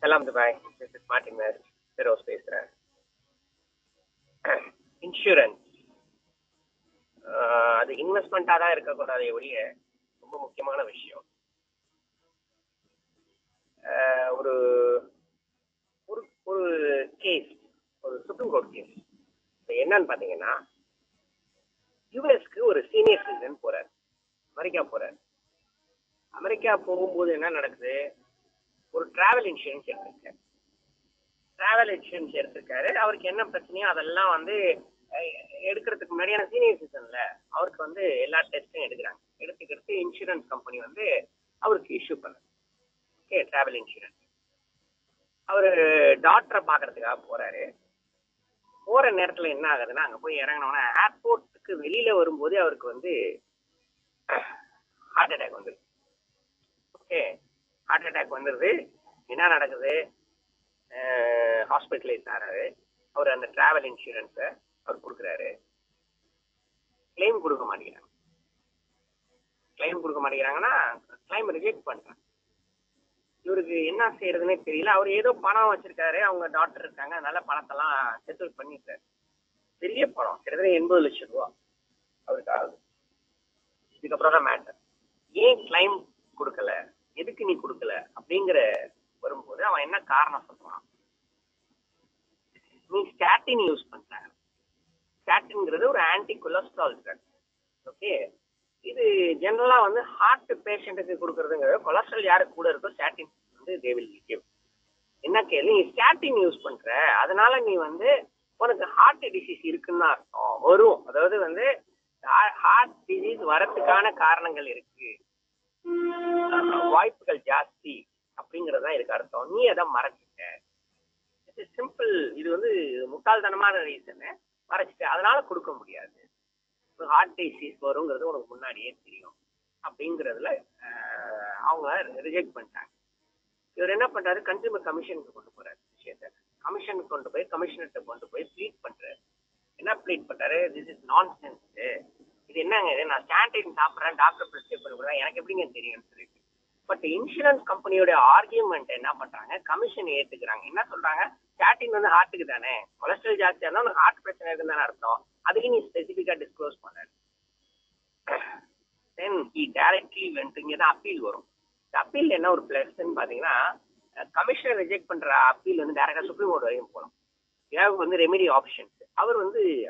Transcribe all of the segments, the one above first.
Salam Dubai. This is Martin West, Aerospace. Insurance அது இன்வெஸ்ட்மெண்ட்டாக தான் இருக்கக்கூடாது ஒழிய ரொம்ப முக்கியமான விஷயம். ஒரு ஒரு ஒரு கேஸ், ஒரு சுப்ரீம் கோர்ட் கேஸ் என்னன்னு பார்த்தீங்கன்னா, யூஎஸ்க்கு ஒரு சீனியர் சிட்டிசன் போறாரு, அமெரிக்கா போறாரு. அமெரிக்கா போகும்போது என்ன நடக்குது, ஒரு டிராவல் இன்சூரன்ஸ் எடுத்திருக்காரு. அவருக்கு என்ன பிரச்சனையோ அதெல்லாம் எடுக்கிறதுக்கு முன்னாடியான சீனியர் சிட்டிசன்ல அவருக்கு எல்லா டெஸ்ட்டும் எடுத்துக்கிட்டு இன்சூரன்ஸ் கம்பெனி அவருக்கு இஷ்யூ பண்ண ஓகே டிராவல் இன்சூரன்ஸ். அவரு டாக்டரை பார்க்கறதுக்காக போறாரு. போற நேரத்துல என்ன ஆகுதுன்னா, அங்க போய் இறங்கினோன்னா ஏர்போர்ட்டுக்கு வெளியில வரும்போது அவருக்கு ஹார்ட் அட்டாக் வந்துருது. ஓகே, ஹார்ட் அட்டாக் வந்துருது. என்ன நடக்குது, ஹாஸ்பிட்டலைஸ் ஆகிறாரு. அவர் அந்த டிராவல் இன்சூரன்ஸை அவர் கொடுக்குறாரு. கிளைம் கொடுக்க மாட்டேங்கிறாங்கன்னா கிளைம் ரிஜெக்ட் பண்றாங்க. இவருக்கு என்ன செய்யறதுன்னே தெரியல. அவர் ஏதோ பணம் வச்சிருக்காரு, அவங்க டாக்டர் இருக்காங்க, அதனால பணத்தெல்லாம் செட்டில் பண்ணிட்டாரு. பெரிய பணம், கிட்டத்தட்ட 80 லட்சம் ரூபா அவருக்கு ஆகுது. இதுக்கப்புறம் தான் மேட்டர், ஏன் கிளைம் கொடுக்கல, எதுக்கு நீ கொடுக்கல அப்படிங்கிற வரும்போது அவன் என்ன காரணம் சொல்றான், நீ ஸ்டாட்டின் யூஸ் பண்ற. ஸ்டாட்டின்ங்கிறது ஒரு ஆன்டி கொலஸ்ட்ரால் ட்ரக். ஓகே, இது ஜெனரலா ஹார்ட் பேஷண்ட்டுக்கு கொடுக்கறதுங்கிறது, கொலஸ்ட்ரால் யாருக்கு கூட இருக்கோ ஸ்டாட்டின் தே வில் கிவ். என்ன கேள்வி, நீ ஸ்டாட்டின் யூஸ் பண்ற, அதனால நீ உனக்கு ஹார்ட் டிசீஸ் இருக்குன்னு அர்த்தம் வரும். அதாவது ஹார்ட் டிசீஸ் வரத்துக்கான காரணங்கள் இருக்கு, வாய்ப்புகள் ஜாஸ்தி அப்படிங்கறதுதான் இதுக்கு அர்த்தம். நீ அதை மறைச்சிட்ட. சிம்பிள். இது முட்டாள்தனமான ரீசன். மறைச்சிட்ட, அதனால கொடுக்க முடியாது. ஹார்ட் டிசீஸ் வருங்கிறது உனக்கு முன்னாடியே தெரியும் அப்படிங்கறதுல அவங்க ரிஜெக்ட் பண்ணிட்டாங்க. இவர் என்ன பண்றாரு, கன்சியூமர் கமிஷனுக்கு கொண்டு போறாரு விஷயத்த. கமிஷனுக்கு கொண்டு போய் கமிஷனர்கிட்ட கொண்டு போய் ப்ளீட் பண்றாரு. என்ன ப்ளீட் பண்றாரு, திஸ் இஸ் நான்சென்ஸ், இது என்னங்க இது, நான் ஸ்டாண்டின் சாப்பிட்றேன், டாக்டர் பிரிஸ்கிரைப் பண்ணி கொடுக்குறேன், எனக்கு எப்படிங்க தெரியும்னு சொல்லிட்டு. பட் இன்சூரன்ஸ் கம்பெனியோட ஆர்கியூமெண்ட் என்ன பண்றாங்க, கமிஷன் ஏத்துக்கிறாங்க. என்ன சொல்றாங்க, ஸ்டாட்டின் ஹார்ட்டுக்கு தானே, கொலஸ்ட்ரால் ஜாஸ்தியா இருந்தா உனக்கு ஹார்ட் பிரச்சனை இருக்குன்னு தானே அர்த்தம், அதுக்கு நீ ஸ்பெசிஃபிக்கா டிஸ்க்ளோஸ் பண்ணாரு. Then he directly vent. இங்க தான் அப்பீல் வரும். இந்த அப்பீல் என்ன ஒரு பிளஸ்ன்னு பாத்தீங்கன்னா, கமிஷனர் ரிஜெக்ட் பண்ற அப்பீல் டைரக்டா சுப்ரீம் கோர்ட் வரையும் போகலாம். ஏதாவது ரெமெடி ஆப்ஷன்ஸ். அவர்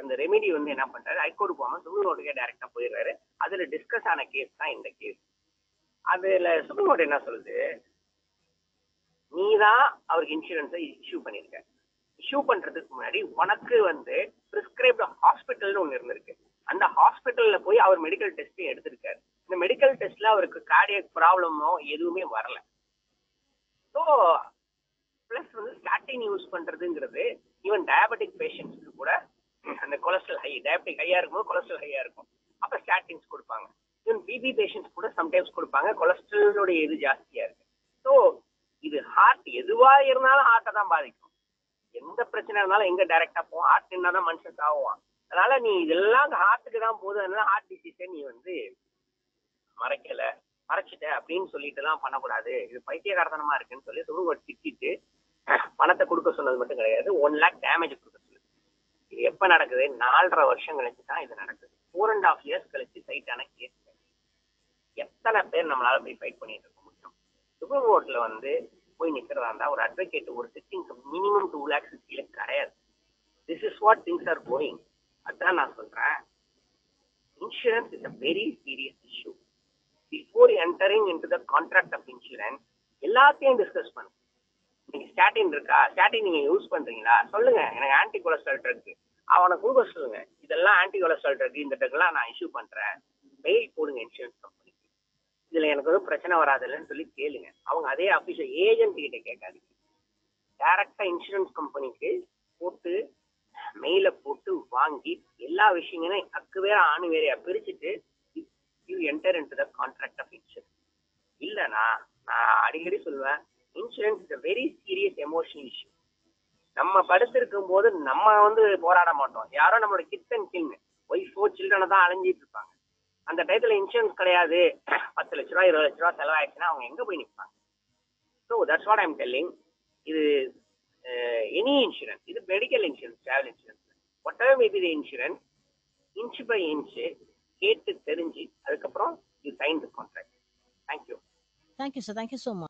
அந்த ரெமெடி என்ன பண்றாரு, ஹைகோர்ட் போகாம சுப்ரீம் கோர்ட்டுக்கே டைரக்டா போயிடுறாரு. அதுல டிஸ்கஸ் ஆன கேஸ் தான் இந்த கேஸ். அதுல சுப்ரீம் கோர்ட் என்ன சொல்லுது, நீதான் அவருக்கு இன்சூரன்ஸை இஷ்யூ பண்ணிருக்க. இஷ்யூ பண்றதுக்கு முன்னாடி உனக்கு பிரிஸ்கிரைப்டு ஹாஸ்பிட்டல்னு ஒண்ணு இருந்திருக்கு. அந்த ஹாஸ்பிட்டல்ல போய் அவர் மெடிக்கல் டெஸ்ட் எடுத்திருக்காரு. இந்த மெடிக்கல் டெஸ்ட்ல அவருக்கு கார்டியக் ப்ராப்ளமோ எதுவுமே வரல. ஸோ பிளஸ் ஸ்டாட்டின் யூஸ் பண்றதுங்கிறது ஈவன் டயபெட்டிக் பேஷண்ட்ஸ்க்கு கூட அந்த கொலஸ்ட்ரால் ஹை, டயபெட்டிக் ஹையா இருக்கும்போது கொலஸ்ட்ரால் ஹையா இருக்கும், அப்ப ஸ்டாட்டின்ஸ் கொடுப்பாங்க. ஈவன் பிபி பேஷண்ட்ஸ் கூட சம்டைம்ஸ் கொடுப்பாங்க, கொலஸ்ட்ராலோட இது ஜாஸ்தியா இருக்கு. ஸோ இது ஹார்ட் எதுவா இருந்தாலும் ஹார்ட்டை தான் பாதிக்கும். எந்த பிரச்சனை இருந்தாலும் எங்க டைரக்டா போவோம், ஹார்ட் இருந்தாதான் மனுஷன் சாவுவான். அதனால நீ இதெல்லாம் ஹார்ட்டுக்கு தான் போகுது, அதனால ஹார்ட் டிசீஸை நீ மறைச்சிட்ட அப்படின்னு சொல்லிட்டு எல்லாம் பண்ணக்கூடாது, இது பைத்தியகாரத்தனமா இருக்குன்னு சொல்லி சுப்ரீம் திட்டிட்டு பணத்தை கொடுக்க சொன்னது மட்டும் கிடையாது, 1 lakh டேமேஜ் கொடுக்க சொல்லுது. இது எப்ப நடக்குது, 4.5 வருஷம் கழிச்சு தான் இது நடக்குது. 4.5 years கழிச்சு சைட்டான கேஸ். எத்தனை பேர் நம்மளால போய் ஃபைட் பண்ணிட்டு இருக்க முடியும்? சுப்ரீம் கோர்ட்ல போய் நிக்கிறதா இருந்தா ஒரு அட்வொகேட் ஒரு சிட்டிங் மினிமம் 2 lakhs கீழே கிடையாது. This is what things are going. அதான் நான் சொல்றேன், insurance is a very serious issue. Before entering into the contract of insurance, எல்லாத்தையும் டிஸ்கஸ் பண்ணுங்க. நீங்க ஸ்டாட்டின் இருக்கா, ஸ்டாட்டின் நீங்க யூஸ் பண்றீங்களா சொல்லுங்க, எனக்கு ஆன்டி கொலஸ்ட்ரால் ட்ரக் அவனை கொடுக்க சொல்லுங்க, இதெல்லாம் ஆன்டி கொலஸ்ட்ரால் ட்ரக், இந்த ட்ரக்லாம் நான் இஷ்யூ பண்றேன், மெயில் போடுங்க இன்சூரன்ஸ் கம்பெனிக்கு, இதுல எனக்கு பிரச்சனை வராதுன்னு சொல்லி கேளுங்க. அவங்க அதே அபிஷியல் ஏஜென்ட் கிட்ட கேட்காதீங்க, டைரக்டா இன்சூரன்ஸ் கம்பெனிக்கு போட்டு மெயில போட்டு வாங்கி எல்லா விஷயங்களையும் அக்கு வேற ஆணு வேறையா பிரிச்சுட்டு you enter into the contract of insurance. இல்லனா நான் அடிக்கடி சொல்லுவேன், insurance is a very serious emotional issue. நம்ம படுத்திருக்கும் போது நம்ம போராட மாட்டோம், யாரோ நம்மளோட கிட்ஸ் அண்ட் கிங் ஒய்ஃபோ சில்ட்ரனை தான் அலைஞ்சிட்டு இருப்பாங்க. அந்த டயத்துல இன்சூரன்ஸ் கிடையாது, 10 லட்ச ரூபா 20 லட்ச ரூபா செலவாயிடுச்சுன்னா அவங்க எங்க போய் நிற்பாங்க? So that's what I'm telling. இது எனி இன்சூரன்ஸ், இது medical insurance, travel insurance, whatever may be the insurance, inch by inch கேட்டு தெரிஞ்சு அதுக்கப்புறம் you sign the contract. Thank you. Thank you sir. Thank you so much.